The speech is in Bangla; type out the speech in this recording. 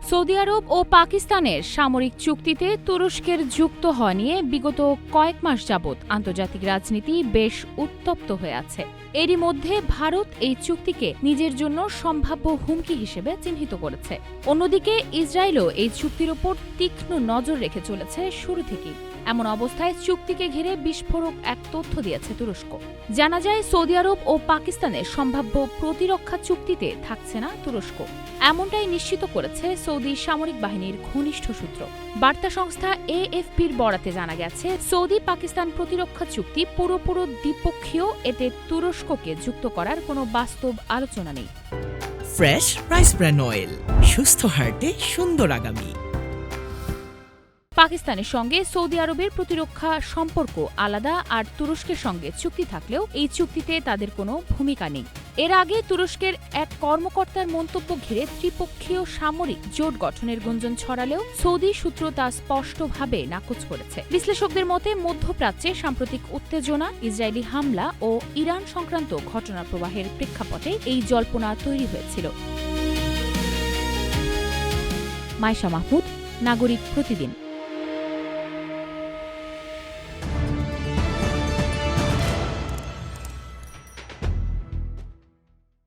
সৌদি আরব ও পাকিস্তানের সামরিক চুক্তিতে তুরস্কের যুক্ত হওয়া নিয়ে বিগত কয়েক মাস যাবৎ আন্তর্জাতিক রাজনীতি বেশ উত্তপ্ত হয়ে আছে। এরই মধ্যে ভারত এই চুক্তিকে নিজের জন্য সম্ভাব্য হুমকি হিসেবে চিহ্নিত করেছে। অন্যদিকে ইসরায়েলও এই চুক্তির ওপর তীক্ষ্ণ নজর রেখে চলেছে শুরু থেকেই। এমন অবস্থায় চুক্তিকে ঘিরে বিস্ফোরক এক তথ্য দিয়েছে তুরস্ক। জানা যায়, সৌদি আরব ও পাকিস্তানের সম্ভাব্য প্রতিরক্ষা চুক্তিতে থাকছে না তুরস্ক। এমনটাই নিশ্চিত করেছে সৌদি সামরিক বাহিনীর ঘনিষ্ঠ সূত্র। বার্তা সংস্থা এএফপির বরাতে জানা গেছে, সৌদি পাকিস্তান প্রতিরক্ষা চুক্তি পুরোপুরি দ্বিপক্ষীয়, এতে তুরস্ককে যুক্ত করার কোনো বাস্তব আলোচনা নেই। ফ্রেশ রাইস ব্র্যান অয়েল, সুস্থ হার্টে সুন্দর আগামী। পাকিস্তানের সঙ্গে সৌদি আরবের প্রতিরক্ষা সম্পর্ক আলাদা, আর তুরস্কের সঙ্গে চুক্তি থাকলেও এই চুক্তিতে তাদের কোনো ভূমিকা নেই। এর আগে তুরস্কের এক কর্মকর্তার মন্তব্য ঘিরে ত্রিপক্ষীয় সামরিক জোট গঠনের গুঞ্জন ছড়ালেও সৌদি সূত্র তা স্পষ্টভাবে নাকচ করেছে। বিশ্লেষকদের মতে, মধ্যপ্রাচ্যে সাম্প্রতিক উত্তেজনা, ইসরায়েলি হামলা ও ইরান সংক্রান্ত ঘটনা প্রবাহের প্রেক্ষাপটে এই জল্পনা তৈরি হয়েছিল। মাইশা মাহমুদ, নাগরিক প্রতিদিন।